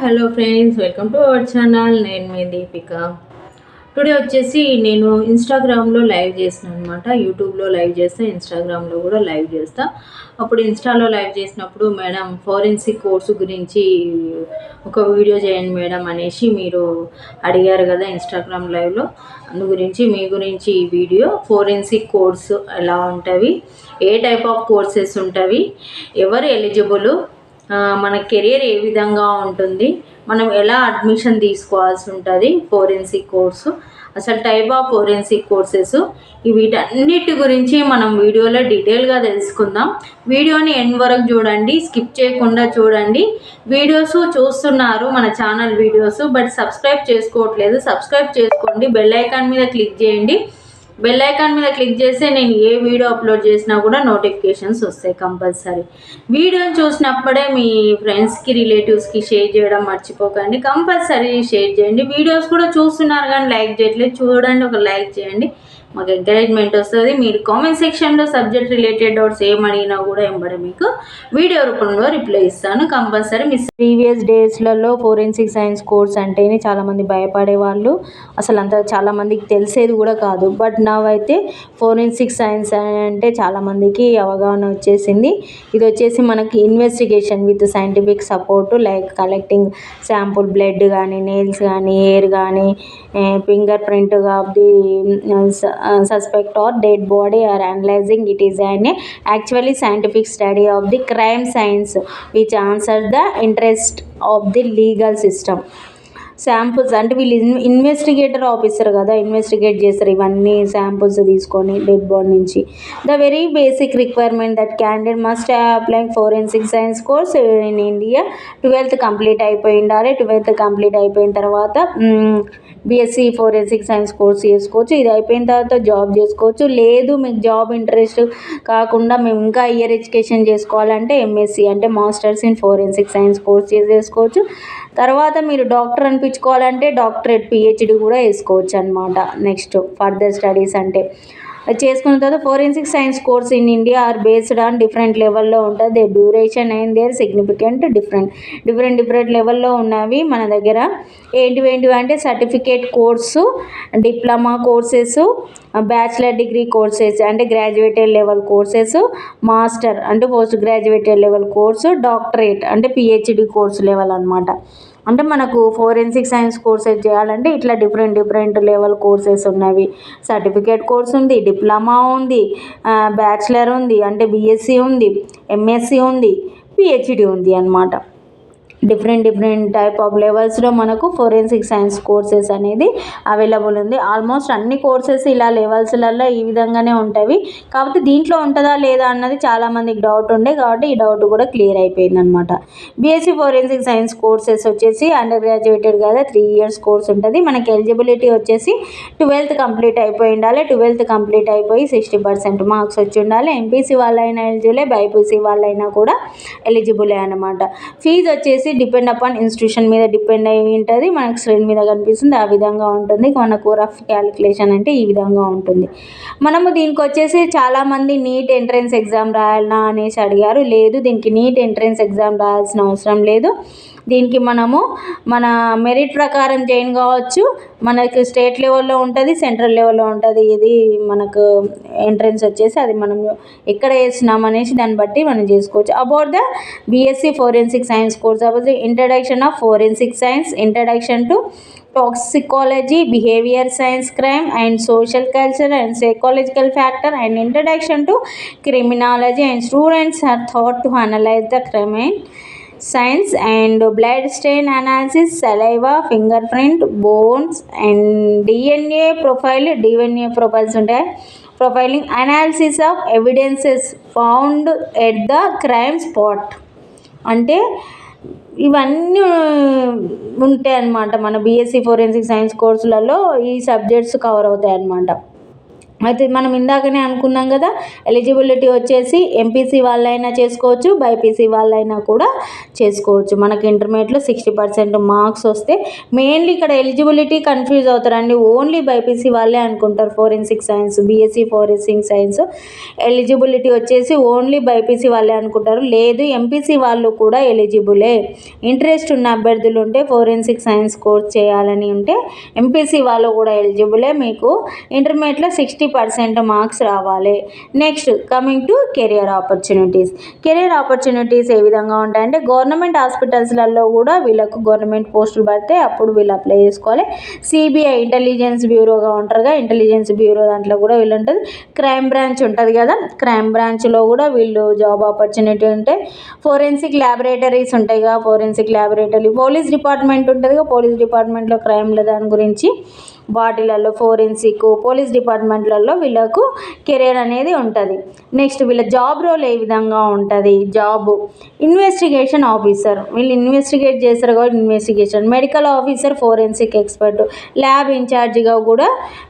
Hello friends, welcome to our channel. నేను మీ Deepika. Today వచ్చేసి నేను ఇన్స్టాగ్రామ్లో లైవ్ చేసిన అనమాట. యూట్యూబ్లో లైవ్ చేస్తా, ఇన్స్టాగ్రామ్లో కూడా లైవ్ చేస్తా. అప్పుడు ఇన్స్టాలో లైవ్ చేసినప్పుడు మేడం ఫోరెన్సిక్ కోర్సు గురించి ఒక వీడియో చేయండి మేడం అనేసి మీరు అడిగారు కదా ఇన్స్టాగ్రామ్ లైవ్లో. అందు గురించి మీ గురించి ఈ వీడియో ఫోరెన్సిక్ కోర్సు ఎలా ఉంటుంది, ఏ టైప్ ఆఫ్ కోర్సెస్ ఉంటుంది, ఎవరు ఎలిజిబుల్, మన కెరియర్ ఏ విధంగా ఉంటుంది, మనం ఎలా అడ్మిషన్ తీసుకోవాల్సి ఉంటుంది, ఫోరెన్సిక్ కోర్సు అసలు టైప్ ఆఫ్ ఫోరెన్సిక్ కోర్సెస్, వీటన్నిటి గురించి మనం వీడియోలో డీటెయిల్గా తెలుసుకుందాం. వీడియోని ఎండ్ వరకు చూడండి, స్కిప్ చేయకుండా చూడండి. వీడియోస్ చూస్తున్నారు మన ఛానల్ వీడియోస్, బట్ సబ్స్క్రైబ్ చేసుకోవట్లేదు. సబ్స్క్రైబ్ చేసుకోండి, బెల్ ఐకాన్ మీద క్లిక్ చేయండి. బెల్ ఐకాన్ మీద క్లిక్ చేస్తే నేను ఏ వీడియో అప్లోడ్ చేసినా కూడా నోటిఫికేషన్స్ వస్తాయి కంపల్సరీ. వీడియోని చూసినప్పుడే మీ ఫ్రెండ్స్కి, రిలేటివ్స్కి షేర్ చేయడం మర్చిపోకండి. కంపల్సరీ షేర్ చేయండి. వీడియోస్ కూడా చూస్తున్నారు కానీ లైక్ చేయట్లేదు, చూడండి, ఒక లైక్ చేయండి, మాకు ఎంకరేజ్మెంట్ వస్తుంది. మీరు కామెంట్ సెక్షన్లో సబ్జెక్ట్ రిలేటెడ్ డౌట్స్ ఏమడిగినా కూడా ఎంబడే మీకు వీడియో రూపంలో రిప్లై ఇస్తాను. కంపల్సరీ మిస్ ప్రీవియస్ డేస్లలో ఫోరెన్సిక్ సైన్స్ కోర్స్ అంటేనే చాలామంది భయపడేవాళ్ళు, అసలు అంత చాలామందికి తెలిసేది కూడా కాదు. బట్ అయితే ఫోరెన్సిక్ సైన్స్ అంటే చాలామందికి అవగాహన వచ్చేసింది. ఇది వచ్చేసి మనకి investigation with scientific support, like collecting sample blood కానీ, నెయిల్స్ కానీ, హెయిర్ కానీ, finger print of the suspect or dead body or analyzing it is an actually scientific study of the crime science which answers the interest of the legal system. Samples అంటే వీళ్ళు investigator officer కదా, investigate చేస్తారు ఇవన్నీ samples తీసుకొని dead body నుంచి. The very basic requirement that candidate must apply forensic science course in India. 12th complete అయిపోయి ఉండాలి. 12th complete అయిపోయిన తర్వాత బీఎస్సీ ఫోరెన్సిక్ సైన్స్ కోర్స్ చేసుకోవచ్చు. ఇది అయిపోయిన తర్వాత జాబ్ చేసుకోవచ్చు. లేదు మీకు జాబ్ ఇంట్రెస్ట్ కాకుండా మేము ఇంకా హయ్యర్ ఎడ్యుకేషన్ చేసుకోవాలంటే ఎంఎస్సీ అంటే masters in forensic science course చేసుకోవచ్చు. తర్వాత మీరు డాక్టర్ అనిపించుకోవాలంటే డాక్టరేట్ పిహెచ్డి కూడా వేసుకోవచ్చు అనమాట. నెక్స్ట్ ఫర్దర్ స్టడీస్ అంటే చేసుకున్న తర్వాత forensic science course in India are based on different లెవెల్లో ఉంటుంది. The duration and their significant different లెవెల్లో ఉన్నవి మన దగ్గర. ఏంటివి అంటే certificate course, diploma courses, bachelor degree courses అంటే గ్రాడ్యుయేటెడ్ లెవెల్ కోర్సెస్, మాస్టర్ అంటే post graduated level course, doctorate అంటే పిహెచ్డి కోర్సు లెవెల్ అనమాట. అంటే మనకు ఫోరెన్సిక్ సైన్స్ కోర్సెస్ చేయాలంటే ఇట్లా డిఫరెంట్ లెవెల్ కోర్సెస్ ఉన్నవి. సర్టిఫికేట్ కోర్స్ ఉంది, డిప్లొమా ఉంది, బ్యాచిలర్ ఉంది అంటే బీఎస్సీ ఉంది, ఎంఎస్సీ ఉంది, పిహెచ్డి ఉంది అనమాట. డిఫరెంట్ టైప్ ఆఫ్ లెవెల్స్లో మనకు ఫోరెన్సిక్ సైన్స్ కోర్సెస్ అనేది అవైలబుల్ ఉంది. ఆల్మోస్ట్ అన్ని కోర్సెస్ ఇలా లెవెల్స్లలో ఈ విధంగానే ఉంటాయి. కాకపోతే దీంట్లో ఉంటుందా లేదా అన్నది చాలామందికి డౌట్ ఉండే, కాబట్టి ఈ డౌట్ కూడా క్లియర్ అయిపోయింది అనమాట. బీఎస్సీ ఫోరెన్సిక్ సైన్స్ కోర్సెస్ వచ్చేసి అండర్ గ్రాడ్యుయేటెడ్ కదా 3 years కోర్స్ ఉంటుంది. మనకి ఎలిజిబిలిటీ వచ్చేసి 12th కంప్లీట్ అయిపోయి ఉండాలి. 12th కంప్లీట్ అయిపోయి 60% మార్క్స్ వచ్చి ఉండాలి. ఎంపీసీ వాళ్ళైనా ఎలిజిబులే, బైపీసీ వాళ్ళైనా కూడా ఎలిజిబులే అనమాట. ఫీజు వచ్చేసి డిపెండ్ అపాన్ ఇన్స్టిట్యూషన్ మీద డిపెండ్ అయి ఉంటుంది. మనకు స్క్రీన్ మీద కనిపిస్తుంది ఆ విధంగా ఉంటుంది. మనకు రఫ్ క్యాలిక్యులేషన్ అంటే ఈ విధంగా ఉంటుంది. మనము దీనికి వచ్చేసి చాలామంది నీట్ ఎంట్రన్స్ ఎగ్జామ్ రాయాలన్నా అనేసి అడిగారు. లేదు, దీనికి నీట్ ఎంట్రన్స్ ఎగ్జామ్ రాయాల్సిన అవసరం లేదు. దీనికి మనము మన మెరిట్ ప్రకారం జాయిన్ కావచ్చు. మనకు స్టేట్ లెవెల్లో ఉంటుంది, సెంట్రల్ లెవెల్లో ఉంటుంది. ఇది మనకు ఎంట్రన్స్ వచ్చేసి అది మనం ఎక్కడ వేసినాం అనేసి దాన్ని బట్టి మనం చేసుకోవచ్చు. About the BSc forensic science course about the introduction of forensic science, introduction to toxicology, behavior science, crime and social, cultural and psychological factor, and introduction to criminology, and students are taught to analyze the crime science and blood stain analysis, saliva, fingerprint, bones and DNA profiles ఉంటాయి. Profiling, analysis of evidences found at the crime spot అంటే ఇవన్నీ ఉంటాయి అన్నమాట. మన BSc forensic science కోర్సులలో ఈ subjects cover అవుతాయి అన్నమాట. అయితే మనం ఇందాకనే అనుకున్నాం కదా, ఎలిజిబిలిటీ వచ్చేసి ఎంపీసీ వాళ్ళైనా చేసుకోవచ్చు, బైపీసీ వాళ్ళైనా కూడా చేసుకోవచ్చు. మనకి ఇంటర్మీడియట్లో 60% మార్క్స్ వస్తే, మెయిన్లీ ఇక్కడ ఎలిజిబిలిటీ కన్ఫ్యూజ్ అవుతారండి. ఓన్లీ బైపీసీ వాళ్ళే అనుకుంటారు forensic science, BSc forensic science eligibility వచ్చేసి ఓన్లీ బైపీసీ వాళ్ళే అనుకుంటారు. లేదు, ఎంపీసీ వాళ్ళు కూడా ఎలిజిబులే. ఇంట్రెస్ట్ ఉన్న అభ్యర్థులు ఉంటే ఫోరెన్సిక్ సైన్స్ కోర్స్ చేయాలని ఉంటే ఎంపీసీ వాళ్ళు కూడా ఎలిజిబులే. మీకు ఇంటర్మీడియట్లో 60% మార్క్స్ రావాలి. Next coming to career opportunities. Career opportunities ఏ విధంగా ఉంటాయంటే, గవర్నమెంట్ హాస్పిటల్స్లలో కూడా వీళ్ళకు గవర్నమెంట్ పోస్టులు పడితే అప్పుడు వీళ్ళు అప్లై చేసుకోవాలి. సిబిఐ ఇంటెలిజెన్స్ బ్యూరోగా ఉంటారుగా, ఇంటెలిజెన్స్ బ్యూరో దాంట్లో కూడా వీళ్ళు ఉంటుంది. క్రైమ్ బ్రాంచ్ ఉంటుంది కదా, క్రైమ్ బ్రాంచ్లో కూడా వీళ్ళు జాబ్ ఆపర్చునిటీ ఉంటాయి. ఫోరెన్సిక్ ల్యాబొరేటరీస్ ఉంటాయిగా, ఫోరెన్సిక్ ల్యాబొరేటరీ. పోలీస్ డిపార్ట్మెంట్ ఉంటుందిగా, పోలీస్ డిపార్ట్మెంట్లో క్రైమ్ల దాని గురించి వాటిలలో ఫోరెన్సిక్, పోలీస్ డిపార్ట్మెంట్లలో వీళ్ళకు కెరీర్ అనేది ఉంటుంది. నెక్స్ట్ వీళ్ళ జాబ్ రోల్ ఏ విధంగా ఉంటుంది. జాబ్ ఇన్వెస్టిగేషన్ ఆఫీసర్, వీళ్ళు ఇన్వెస్టిగేట్ చేస్తారు కాబట్టి investigation. Medical officer, forensic expert, lab ఇన్ఛార్జిగా కూడా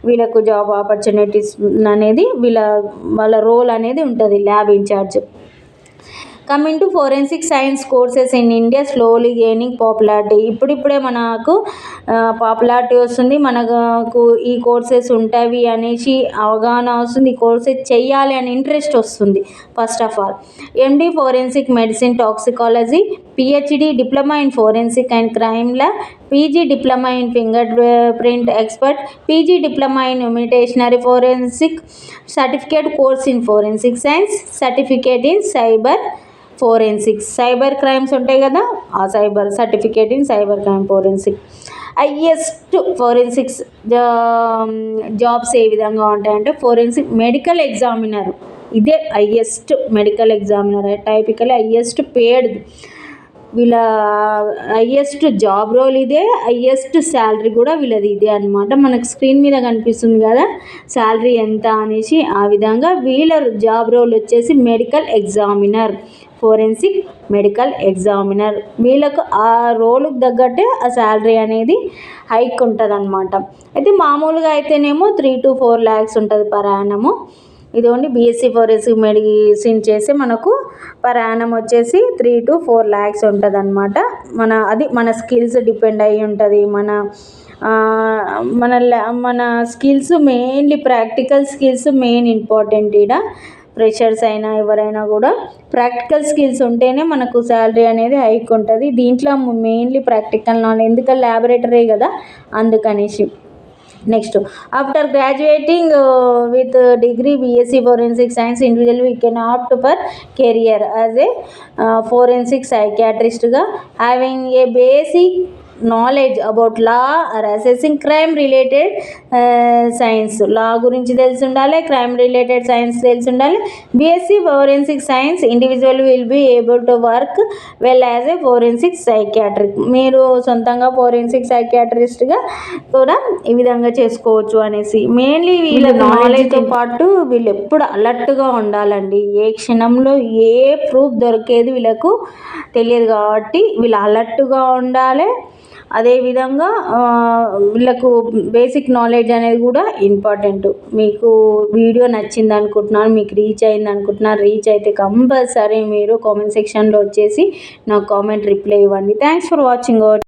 వీళ్ళకు జాబ్ ఆపర్చునిటీస్ అనేది వాళ్ళ రోల్ అనేది ఉంటుంది, lab in charge. Coming to forensic science courses in India slowly gaining popularity. ఇప్పుడిప్పుడే మనకు పాపులారిటీ వస్తుంది, మనకు ఈ కోర్సెస్ ఉంటాయి అనేసి అవగాహన వస్తుంది, ఈ కోర్సెస్ చెయ్యాలి అని ఇంట్రెస్ట్ వస్తుంది. First of all MD forensic medicine toxicology, PhD diploma in forensic and crime lab, PG diploma in fingerprint expert, PG diploma in imitationary forensic, certificate course in forensic science, certificate in cyber forensics. Cyber crimes ఉంటాయి కదా, ఆ cyber certificate in cyber crime forensic. Highest forensics jobs ఏ విధంగా ఉంటాయంటే, forensic medical examiner, ఇదే highest medical examiner, typical highest paid. వీళ్ళ highest job role ఇదే, highest salary కూడా వీళ్ళది ఇదే అనమాట. మనకు స్క్రీన్ మీద కనిపిస్తుంది కదా శాలరీ ఎంత అనేసి, ఆ విధంగా వీళ్ళ జాబ్ రోల్ వచ్చేసి medical examiner, forensic medical examiner. వీళ్ళకు ఆ రోలుకు తగ్గట్టే ఆ శాలరీ అనేది హైక్ ఉంటుంది అనమాట. అయితే మామూలుగా అయితేనేమో 3 to 4 lakhs ఉంటుంది పర్ యానము. ఇది ఓన్లీ బీఎస్సీ ఫోరెన్సిక్ మెడిసిన్ చేస్తే మనకు పర్ యానం వచ్చేసి 3 to 4 lakhs ఉంటుంది అనమాట. మన స్కిల్స్ డిపెండ్ అయ్యి ఉంటుంది. మన skills mainly practical skills main important. ఈడ ఫ్రెషర్స్ అయినా ఎవరైనా కూడా ప్రాక్టికల్ స్కిల్స్ ఉంటేనే మనకు శాలరీ అనేది హైక్ ఉంటుంది. దీంట్లో మెయిన్లీ ప్రాక్టికల్ నాలెడ్జ్, ఎందుకంటే ల్యాబొరేటరీ కదా, అందుకనేసి. Next after graduating with degree BSc forensic science, individual we can opt for career as a forensic సైకియాట్రిస్ట్గా, having a basic knowledge about law or assessing crime related science. Law గురించి తెలిసి ఉండాలి, crime related science తెలిసి ఉండాలి. BSc forensic science individual will be able to work well as a forensic psychiatric. మీరు సొంతంగా forensic సైకియాట్రిస్ట్గా కూడా ఈ విధంగా చేసుకోవచ్చు అనేసి. మెయిన్లీ వీళ్ళ నాలెడ్జ్తో పాటు వీళ్ళు ఎప్పుడు అలర్ట్గా ఉండాలండి. ఏ క్షణంలో ఏ ప్రూఫ్ దొరికేది వీళ్ళకు తెలియదు కాబట్టి వీళ్ళు అలర్ట్గా ఉండాలి. అదేవిధంగా వీళ్ళకు బేసిక్ నాలెడ్జ్ అనేది కూడా ఇంపార్టెంట్. మీకు వీడియో నచ్చింది అనుకుంటున్నాను, మీకు రీచ్ అయింది అనుకుంటున్నాను. రీచ్ అయితే కంపల్సరీ మీరు కామెంట్ సెక్షన్లో వచ్చేసి నాకు కామెంట్ రిప్లై ఇవ్వండి. Thanks for watching.